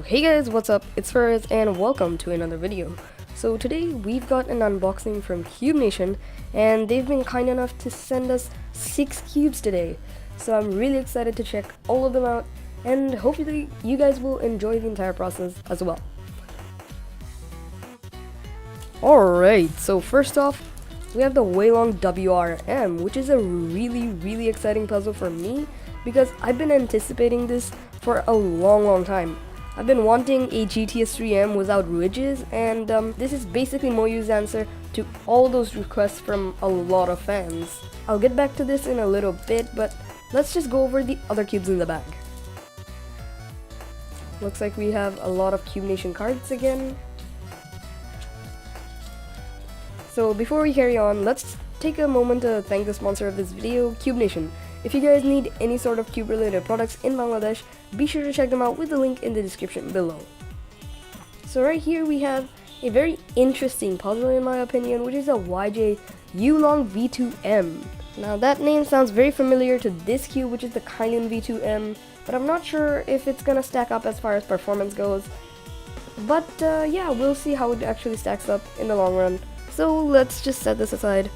Hey guys, what's up? It's Pyraminx and welcome to another video. So today we've got an unboxing from Cubenation and they've been kind enough to send us 6 cubes today. So I'm really excited to check all of them out and hopefully you guys will enjoy the entire process as well. Alright, so first off, we have the YJ Yulong WRM, which is a really exciting puzzle for me because I've been anticipating this for a long time. I've been wanting a GTS 3M without ridges, and this is basically Moyu's answer to all those requests from a lot of fans. I'll get back to this in a little bit, but let's just go over the other cubes in the bag. Looks like we have a lot of Cubenation cards again. So before we carry on, let's take a moment to thank the sponsor of this video, Cubenation. If you guys need any sort of cube related products in Bangladesh, be sure to check them out with the link in the description below. So right here we have a very interesting puzzle in my opinion, which is a YJ Yulong V2 M. Now that name sounds very familiar to this cube, which is the Yulong V2 M, but I'm not sure if it's gonna stack up as far as performance goes. But yeah, we'll see how it actually stacks up in the long run. So let's just set this aside.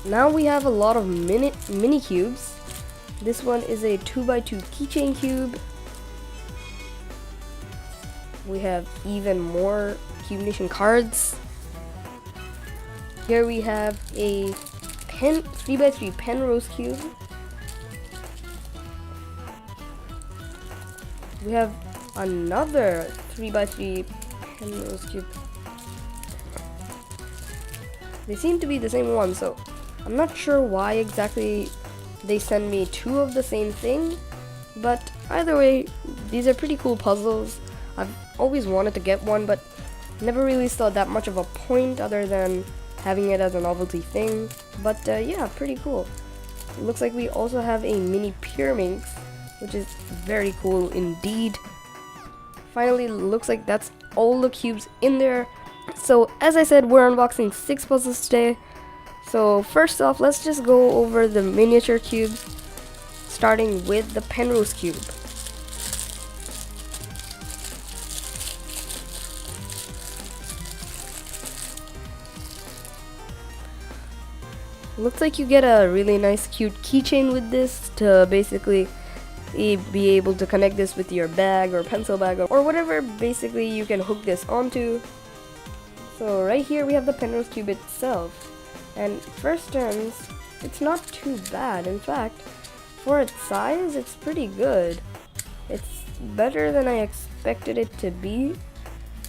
Now we have a lot of mini cubes. This one is a 2x2 keychain cube. We have even more Cubenation cards. Here we have a 3x3 Penrose Cube. We have another 3x3 Penrose Cube. They seem to be the same one, so I'm not sure why exactly they send me 2 of the same thing, but either way, these are pretty cool puzzles. I've always wanted to get one, but never really saw that much of a point other than having it as a novelty thing. But yeah, pretty cool. It looks like we also have a mini Pyraminx, which is very cool indeed. Finally, looks like that's all the cubes in there. So as I said, we're unboxing 6 puzzles today. So first off, let's just go over the miniature cubes, starting with the Penrose Cube. Looks like you get a really nice cute keychain with this to basically be able to connect this with your bag or pencil bag or whatever basically you can hook this onto. So right here we have the Penrose Cube itself. And first turns, it's not too bad. In fact, for its size, it's pretty good. It's better than I expected it to be.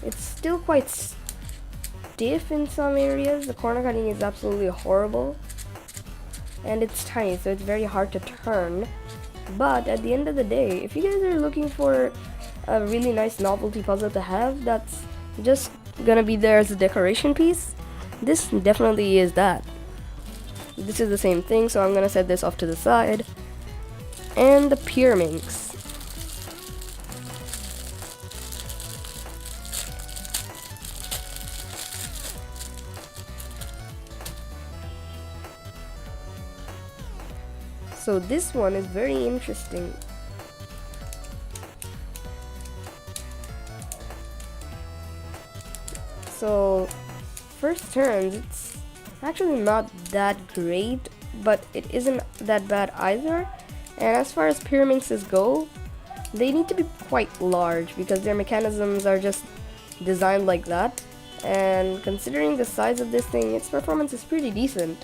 It's still quite stiff in some areas. The corner cutting is absolutely horrible. And it's tiny, so it's very hard to turn. But at the end of the day, if you guys are looking for a really nice novelty puzzle to have that's just gonna be there as a decoration piece, this definitely is that. This is the same thing, so I'm gonna set this off to the side. And the Pyraminx. So this one is very interesting. So first turns, it's actually not that great, but it isn't that bad either. And as far as Pyraminxes go, they need to be quite large because their mechanisms are just designed like that. And considering the size of this thing, its performance is pretty decent.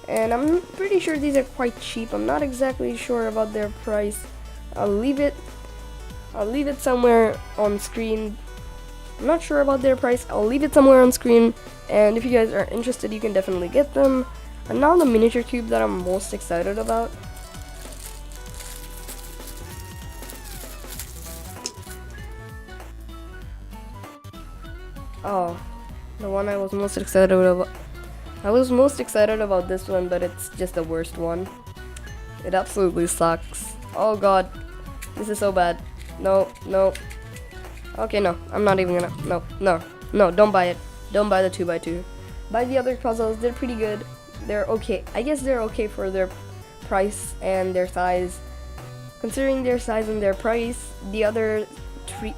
And I'm pretty sure these are quite cheap. I'm not exactly sure about their price. I'll leave it somewhere on screen. I'm not sure about their price. I'll leave it somewhere on screen, and if you guys are interested, you can definitely get them. And now the miniature cube that I'm most excited about. Oh, the one I was most excited about. I was most excited about this one, but it's just the worst one. It absolutely sucks. Oh god, this is so bad. No. Okay, no, I'm not even gonna. No, don't buy it. Don't buy the 2x2. Buy the other puzzles, they're pretty good. They're okay. I guess they're okay for their price and their size. Considering their size and their price, the other three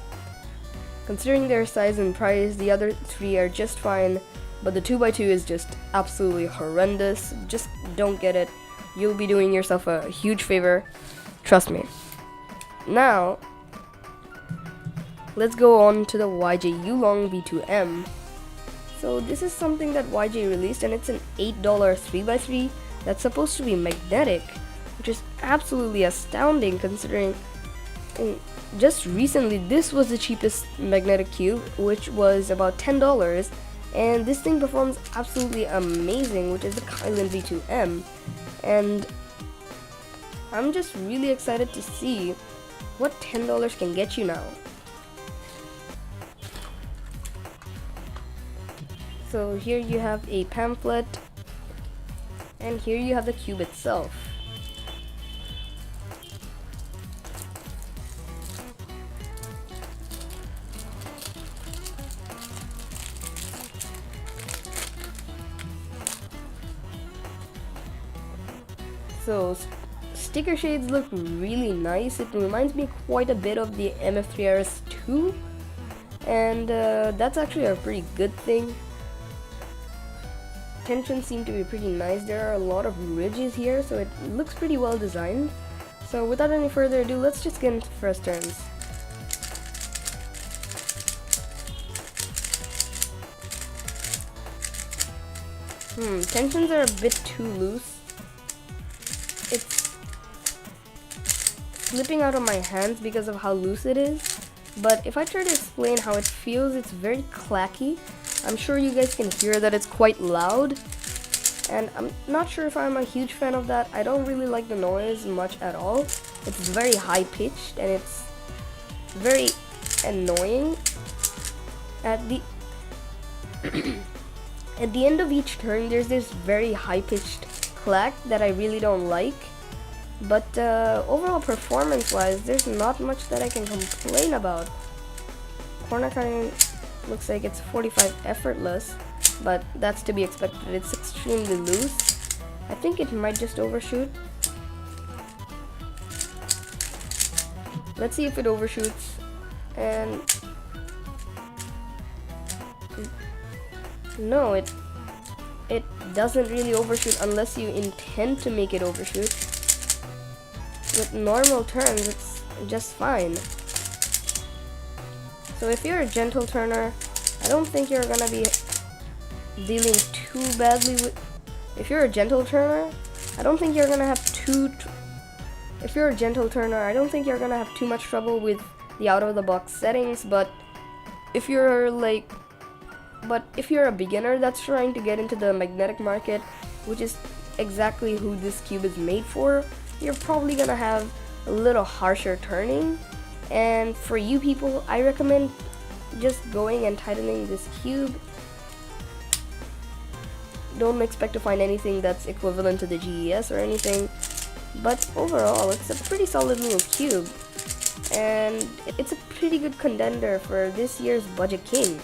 are just fine, but the 2x2 is just absolutely horrendous. Just don't get it. You'll be doing yourself a huge favor. Trust me. Now, let's go on to the YJ Yulong V2 M. So this is something that YJ released, and it's an $8 3x3 that's supposed to be magnetic, which is absolutely astounding considering just recently this was the cheapest magnetic cube, which was about $10, and this thing performs absolutely amazing, which is the Yulong V2 M. And I'm just really excited to see what $10 can get you now. So here you have a pamphlet, and here you have the cube itself. So sticker shades look really nice. It reminds me quite a bit of the MF3RS2, and that's actually a pretty good thing. Tensions seem to be pretty nice. There are a lot of ridges here, so it looks pretty well designed. So without any further ado, let's just get into first turns. Tensions are a bit too loose. It's slipping out of my hands because of how loose it is. But if I try to explain how it feels, it's very clacky. I'm sure you guys can hear that it's quite loud, and I'm not sure if I'm a huge fan of that. I don't really like the noise much at all. It's very high pitched and it's very annoying. At the at the end of each turn, there's this very high pitched clack that I really don't like. But overall performance wise, there's not much that I can complain about. Corner cutting looks like it's 45 effortless, but that's to be expected. It's extremely loose. I think it might just overshoot. Let's see if it overshoots. And no, it doesn't really overshoot unless you intend to make it overshoot. With normal turns, it's just fine. So if you're a gentle turner, I don't think you're gonna be dealing too badly with. If you're a gentle turner, I don't think you're gonna have too. If you're a gentle turner, I don't think you're gonna have too much trouble with the out-of-the-box settings. But if you're a beginner that's trying to get into the magnetic market, which is exactly who this cube is made for, you're probably gonna have a little harsher turning. And for you people, I recommend just going and tightening this cube. Don't expect to find anything that's equivalent to the GES or anything, but overall it's a pretty solid little cube, and it's a pretty good contender for this year's Budget King.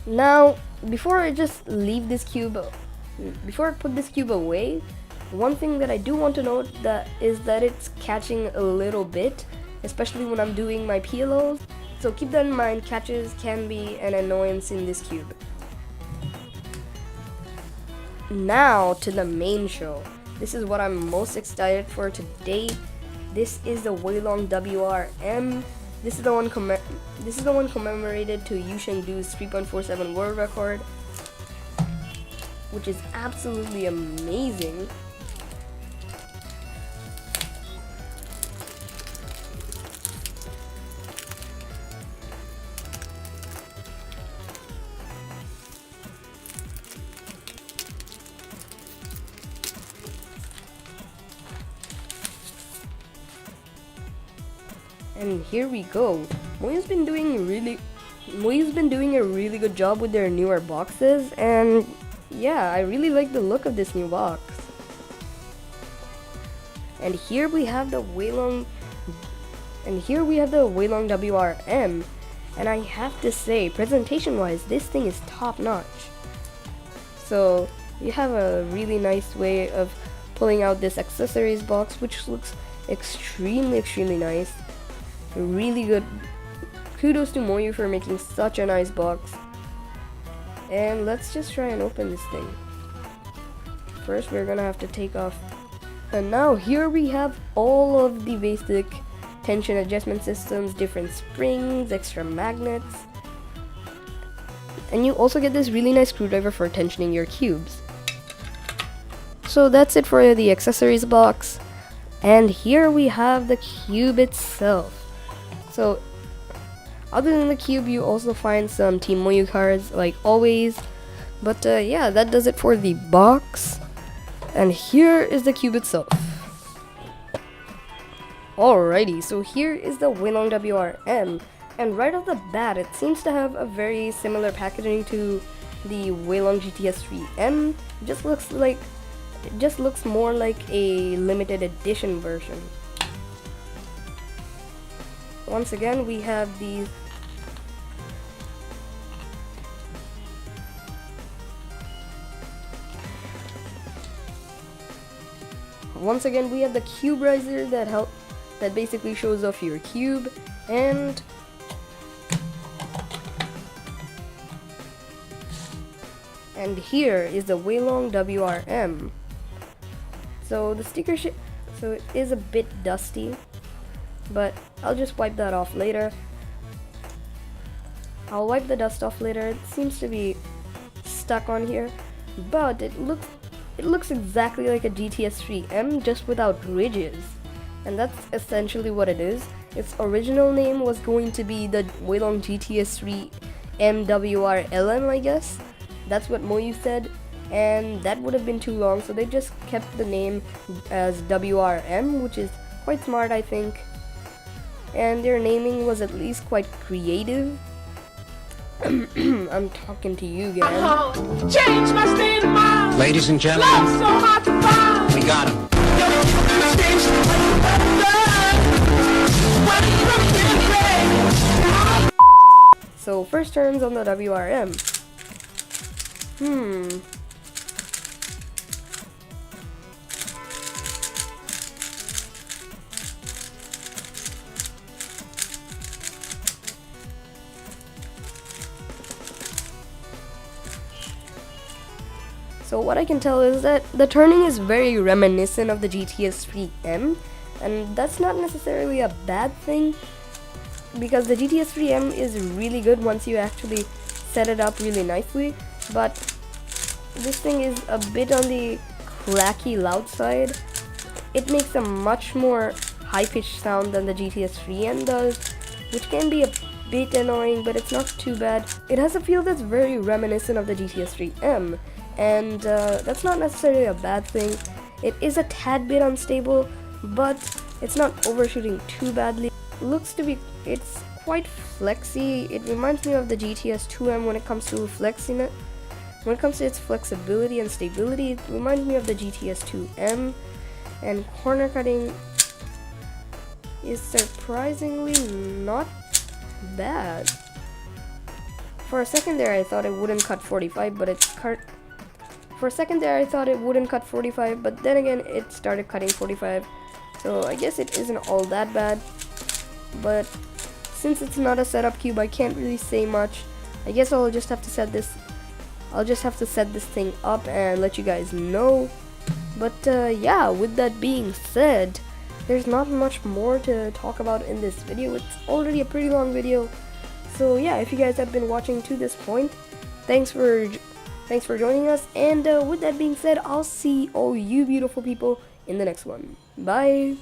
Now, before I just leave this cube, before I put this cube away, one thing that I do want to note is that it's catching a little bit, especially when I'm doing my PLOs. So keep that in mind. Catches can be an annoyance in this cube. Now to the main show. This is what I'm most excited for today. This is the WeiLong WRM. This is the one commemorated to Yu Shengdu's 3.47 world record, which is absolutely amazing. And here we go. Moyu's been doing a really good job with their newer boxes, and yeah, I really like the look of this new box. And here we have the WeiLong WRM, and I have to say, presentation wise, this thing is top notch. So you have a really nice way of pulling out this accessories box, which looks extremely nice. Really good. Kudos to Moyu for making such a nice box. And let's just try and open this thing. First we're gonna have to take off. And now here we have all of the basic tension adjustment systems, different springs, extra magnets. And you also get this really nice screwdriver for tensioning your cubes. So that's it for the accessories box. And here we have the cube itself. So other than the cube, you also find some Team Moyu cards, like always. But yeah, that does it for the box. And here is the cube itself. Alrighty, so here is the WeiLong WRM. And right off the bat, it seems to have a very similar packaging to the WeiLong GTS3 M. It just looks more like a limited edition version. Once again, we have these the cube riser that basically shows off your cube, and here is the WeiLong WRM. So the sticker so it is a bit dusty, but I'll just wipe that off later. I'll wipe the dust off later. It seems to be stuck on here, but it looks exactly like a GTS3 M, just without ridges. And that's essentially what it is. Its original name was going to be the WeiLong GTS3 MWRLM, I guess. That's what Moyu said, and that would have been too long, so they just kept the name as WRM, which is quite smart, I think. And their naming was at least quite creative. I'm talking to you guys. Change my state of mind. Ladies and gentlemen, Love's so hard to find. we got him. So first turns on the WRM. So what I can tell is that the turning is very reminiscent of the GTS3 M, and that's not necessarily a bad thing, because the GTS3 M is really good once you actually set it up really nicely, but this thing is a bit on the cracky loud side. It makes a much more high-pitched sound than the GTS3 M does, which can be a bit annoying, but it's not too bad. It has a feel that's very reminiscent of the GTS3 M, and that's not necessarily a bad thing. It is a tad bit unstable, but it's not overshooting too badly. It's quite flexy. It reminds me of the GTS2M when it comes to flexing it. When it comes to its flexibility and stability, it reminds me of the GTS2M. And corner cutting is surprisingly not bad. For a second there, I thought it wouldn't cut 45, but for a second there, I thought it wouldn't cut 45, but then again, it started cutting 45. So I guess it isn't all that bad. But since it's not a setup cube, I can't really say much. I guess I'll just have to set this thing up and let you guys know. But yeah, with that being said, there's not much more to talk about in this video. It's already a pretty long video. So yeah, if you guys have been watching to this point, thanks for joining us. And with that being said, I'll see all you beautiful people in the next one. Bye.